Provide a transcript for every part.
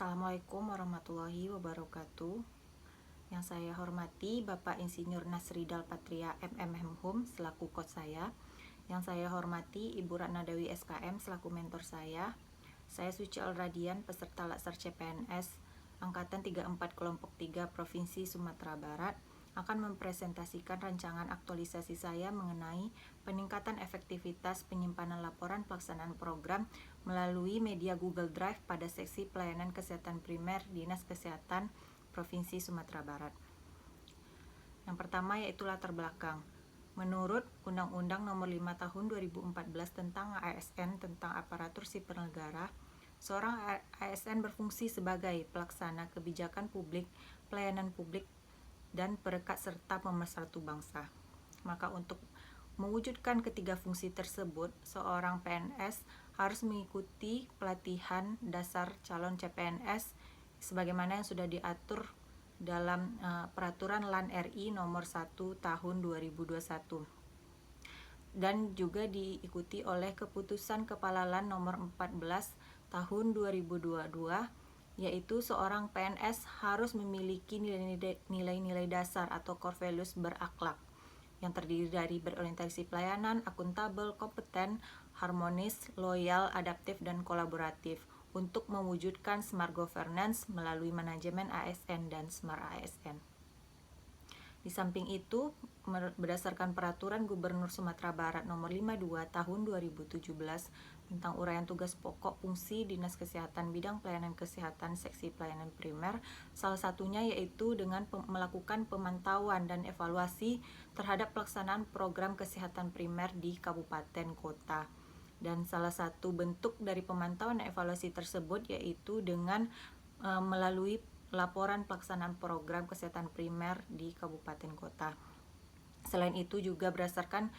Assalamualaikum warahmatullahi wabarakatuh. Yang saya hormati Bapak Insinyur Nasridal Patria MM selaku coach saya. Yang saya hormati Ibu Ratna Dewi SKM selaku mentor saya. Saya Suci Alradian, peserta Latsar CPNS Angkatan 34 Kelompok 3 Provinsi Sumatera Barat, akan mempresentasikan rancangan aktualisasi saya mengenai peningkatan efektivitas penyimpanan laporan pelaksanaan program melalui media Google Drive pada seksi pelayanan kesehatan primer Dinas Kesehatan Provinsi Sumatera Barat. Yang pertama yaitu latar belakang. Menurut Undang-Undang Nomor 5 Tahun 2014 tentang ASN tentang aparatur sipil negara, seorang ASN berfungsi sebagai pelaksana kebijakan publik, pelayanan publik, dan perekat serta pemersatu bangsa. Maka untuk mewujudkan ketiga fungsi tersebut, seorang PNS harus mengikuti pelatihan dasar calon CPNS sebagaimana yang sudah diatur dalam peraturan LAN RI nomor 1 tahun 2021 dan juga diikuti oleh keputusan Kepala LAN nomor 14 tahun 2022, yaitu seorang PNS harus memiliki nilai-nilai dasar atau core values berakhlak yang terdiri dari berorientasi pelayanan, akuntabel, kompeten, harmonis, loyal, adaptif, dan kolaboratif untuk mewujudkan smart governance melalui manajemen ASN dan smart ASN. Di samping itu, berdasarkan peraturan Gubernur Sumatera Barat nomor 52 tahun 2017 tentang uraian tugas pokok fungsi Dinas Kesehatan bidang pelayanan kesehatan seksi pelayanan primer, salah satunya yaitu dengan melakukan pemantauan dan evaluasi terhadap pelaksanaan program kesehatan primer di kabupaten kota. Dan salah satu bentuk dari pemantauan dan evaluasi tersebut yaitu dengan melalui laporan pelaksanaan program kesehatan primer di kabupaten kota. Selain itu juga berdasarkan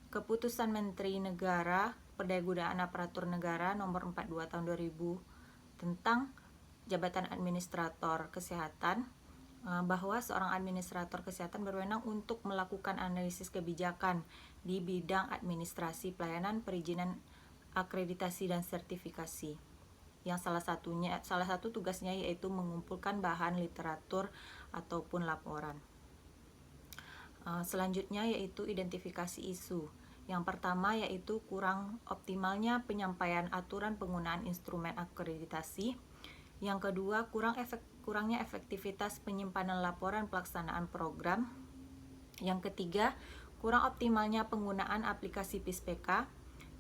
Keputusan Menteri Negara Perdayagunaan Aparatur Negara nomor 42 tahun 2000 tentang jabatan administrator kesehatan, bahwa seorang administrator kesehatan berwenang untuk melakukan analisis kebijakan di bidang administrasi pelayanan, perizinan, akreditasi, dan sertifikasi. Yang salah satu tugasnya yaitu mengumpulkan bahan literatur ataupun laporan. Selanjutnya yaitu identifikasi isu. Yang pertama yaitu kurang optimalnya penyampaian aturan penggunaan instrumen akreditasi. Yang kedua, kurangnya efektivitas penyimpanan laporan pelaksanaan program. Yang ketiga, kurang optimalnya penggunaan aplikasi PIS/PK.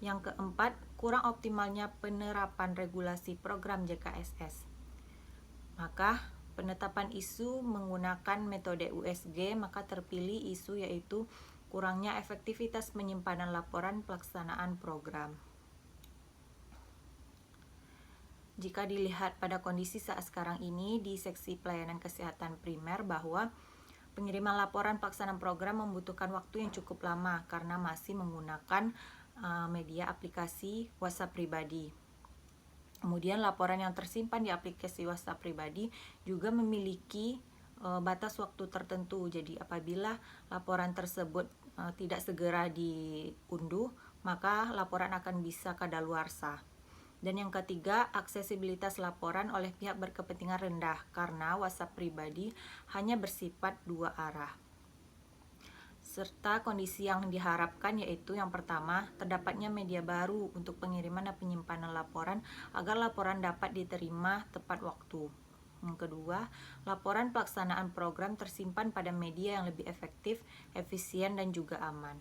Yang keempat, kurang optimalnya penerapan regulasi program JKSS. Maka penetapan isu menggunakan metode USG, maka terpilih isu yaitu kurangnya efektivitas penyimpanan laporan pelaksanaan program. Jika dilihat pada kondisi saat sekarang ini di seksi pelayanan kesehatan primer, bahwa pengiriman laporan pelaksanaan program membutuhkan waktu yang cukup lama karena masih menggunakan media aplikasi WhatsApp pribadi. Kemudian laporan yang tersimpan di aplikasi WhatsApp pribadi juga memiliki batas waktu tertentu. Jadi apabila laporan tersebut tidak segera diunduh, maka laporan akan bisa kadaluarsa. Dan yang ketiga, aksesibilitas laporan oleh pihak berkepentingan rendah karena WhatsApp pribadi hanya bersifat dua arah. Serta kondisi yang diharapkan yaitu yang pertama, terdapatnya media baru untuk pengiriman dan penyimpanan laporan agar laporan dapat diterima tepat waktu. Yang kedua, laporan pelaksanaan program tersimpan pada media yang lebih efektif, efisien, dan juga aman.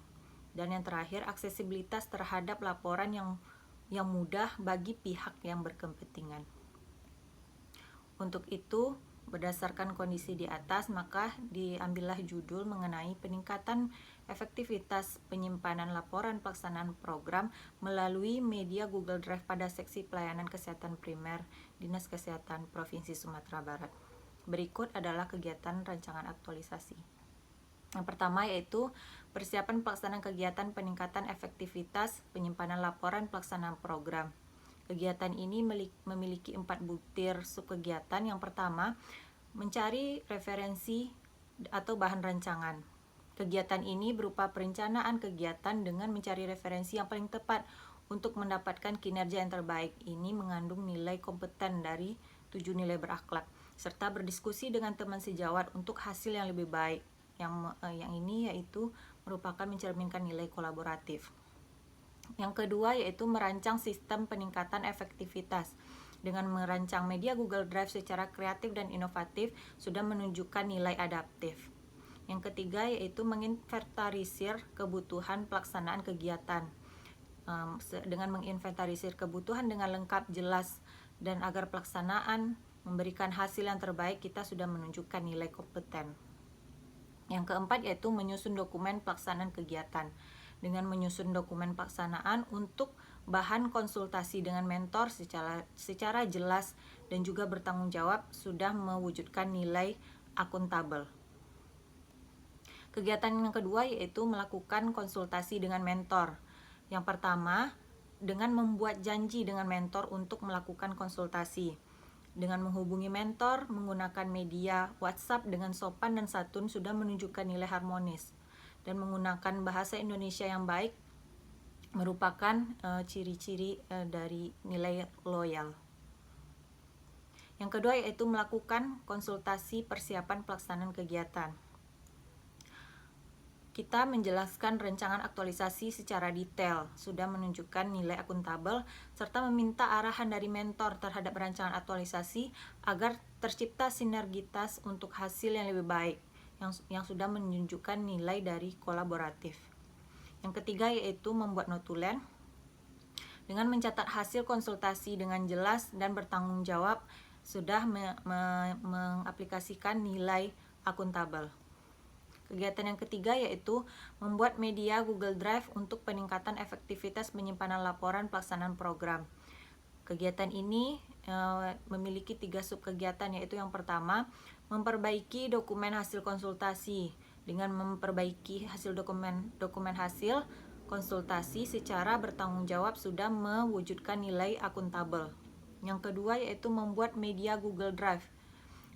Dan yang terakhir, aksesibilitas terhadap laporan yang mudah bagi pihak yang berkepentingan. Untuk itu, berdasarkan kondisi di atas, maka diambillah judul mengenai peningkatan efektivitas penyimpanan laporan pelaksanaan program melalui media Google Drive pada seksi pelayanan kesehatan primer Dinas Kesehatan Provinsi Sumatera Barat. Berikut adalah kegiatan rancangan aktualisasi. Yang pertama yaitu persiapan pelaksanaan kegiatan peningkatan efektivitas penyimpanan laporan pelaksanaan program. Kegiatan ini memiliki 4 butir subkegiatan. Yang pertama, mencari referensi atau bahan rancangan. Kegiatan ini berupa perencanaan kegiatan dengan mencari referensi yang paling tepat untuk mendapatkan kinerja yang terbaik. Ini mengandung nilai kompeten dari 7 nilai berakhlak, serta berdiskusi dengan teman sejawat untuk hasil yang lebih baik. Yang ini yaitu merupakan mencerminkan nilai kolaboratif. Yang kedua yaitu merancang sistem peningkatan efektivitas. Dengan merancang media Google Drive secara kreatif dan inovatif sudah menunjukkan nilai adaptif. Yang ketiga yaitu menginventarisir kebutuhan pelaksanaan kegiatan. Dengan menginventarisir kebutuhan dengan lengkap, jelas, dan agar pelaksanaan memberikan hasil yang terbaik, kita sudah menunjukkan nilai kompeten. Yang keempat yaitu menyusun dokumen pelaksanaan kegiatan. Dengan menyusun dokumen pelaksanaan untuk bahan konsultasi dengan mentor secara jelas dan juga bertanggung jawab, sudah mewujudkan nilai akuntabel. Kegiatan yang kedua yaitu melakukan konsultasi dengan mentor. Yang pertama, dengan membuat janji dengan mentor untuk melakukan konsultasi. Dengan menghubungi mentor menggunakan media WhatsApp dengan sopan dan santun sudah menunjukkan nilai harmonis. Dan menggunakan bahasa Indonesia yang baik merupakan ciri-ciri dari nilai loyal. Yang kedua yaitu melakukan konsultasi persiapan pelaksanaan kegiatan. Kita menjelaskan rancangan aktualisasi secara detail, sudah menunjukkan nilai akuntabel, serta meminta arahan dari mentor terhadap rancangan aktualisasi agar tercipta sinergitas untuk hasil yang lebih baik, yang sudah menunjukkan nilai dari kolaboratif. Yang ketiga yaitu membuat notulen. Dengan mencatat hasil konsultasi dengan jelas dan bertanggung jawab, sudah mengaplikasikan nilai akuntabel. Kegiatan yang ketiga yaitu membuat media Google Drive untuk peningkatan efektivitas penyimpanan laporan pelaksanaan program. Kegiatan ini memiliki 3 subkegiatan, yaitu yang pertama, memperbaiki dokumen hasil konsultasi. Dengan memperbaiki hasil dokumen hasil konsultasi secara bertanggung jawab sudah mewujudkan nilai akuntabel. Yang kedua yaitu membuat media Google Drive.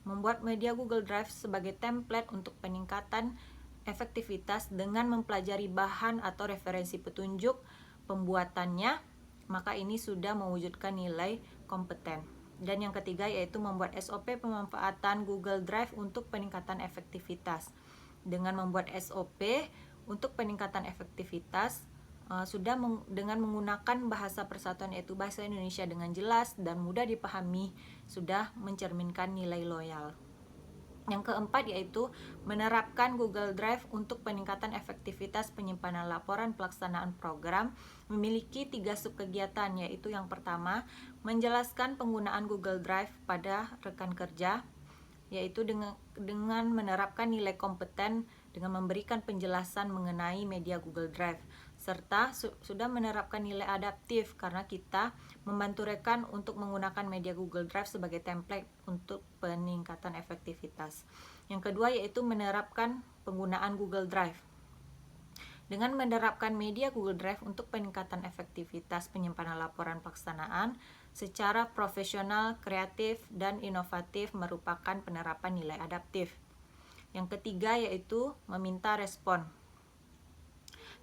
Membuat media Google Drive sebagai template untuk peningkatan efektivitas dengan mempelajari bahan atau referensi petunjuk pembuatannya, maka ini sudah mewujudkan nilai kompeten. Dan yang ketiga yaitu membuat SOP pemanfaatan Google Drive untuk peningkatan efektivitas. Dengan membuat SOP untuk peningkatan efektivitas, dengan menggunakan bahasa persatuan yaitu bahasa Indonesia dengan jelas dan mudah dipahami, sudah mencerminkan nilai loyal. Yang keempat yaitu menerapkan Google Drive untuk peningkatan efektivitas penyimpanan laporan pelaksanaan program, memiliki 3 subkegiatan, yaitu yang pertama, menjelaskan penggunaan Google Drive pada rekan kerja, yaitu dengan menerapkan nilai kompeten dengan memberikan penjelasan mengenai media Google Drive, serta sudah menerapkan nilai adaptif karena kita membantu rekan untuk menggunakan media Google Drive sebagai template untuk peningkatan efektivitas. Yang kedua yaitu menerapkan penggunaan Google Drive. Dengan menerapkan media Google Drive untuk peningkatan efektivitas penyimpanan laporan pelaksanaan secara profesional, kreatif, dan inovatif merupakan penerapan nilai adaptif. Yang ketiga yaitu meminta respon.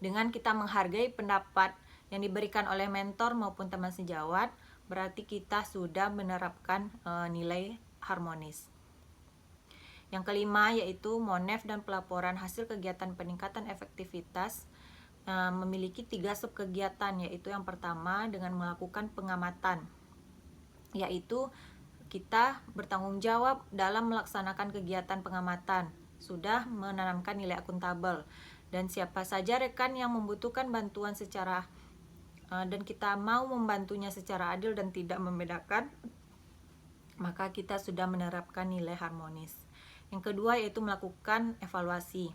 Dengan kita menghargai pendapat yang diberikan oleh mentor maupun teman sejawat, berarti kita sudah menerapkan nilai harmonis. Yang kelima yaitu Monef dan pelaporan hasil kegiatan peningkatan efektivitas memiliki 3 subkegiatan, yaitu yang pertama dengan melakukan pengamatan, yaitu kita bertanggung jawab dalam melaksanakan kegiatan pengamatan, sudah menanamkan nilai akuntabel, dan siapa saja rekan yang membutuhkan bantuan dan kita mau membantunya secara adil dan tidak membedakan, maka kita sudah menerapkan nilai harmonis. Yang kedua yaitu melakukan evaluasi,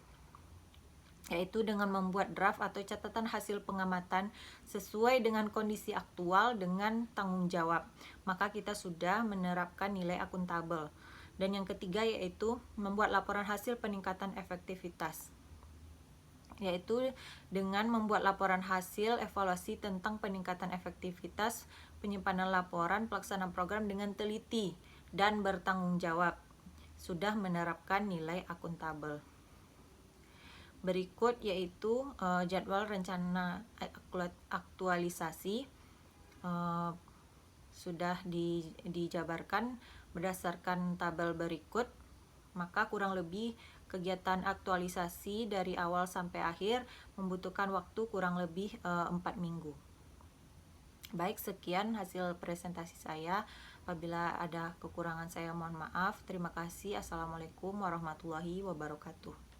yaitu dengan membuat draft atau catatan hasil pengamatan sesuai dengan kondisi aktual dengan tanggung jawab, maka kita sudah menerapkan nilai akuntabel. Dan yang ketiga yaitu membuat laporan hasil peningkatan efektivitas, yaitu dengan membuat laporan hasil evaluasi tentang peningkatan efektivitas penyimpanan laporan pelaksanaan program dengan teliti dan bertanggung jawab, sudah menerapkan nilai akuntabel. Berikut yaitu jadwal rencana aktualisasi sudah dijabarkan berdasarkan tabel berikut, maka kurang lebih kegiatan aktualisasi dari awal sampai akhir membutuhkan waktu kurang lebih 4 minggu. Baik, sekian hasil presentasi saya. Apabila ada kekurangan saya mohon maaf. Terima kasih. Assalamualaikum warahmatullahi wabarakatuh.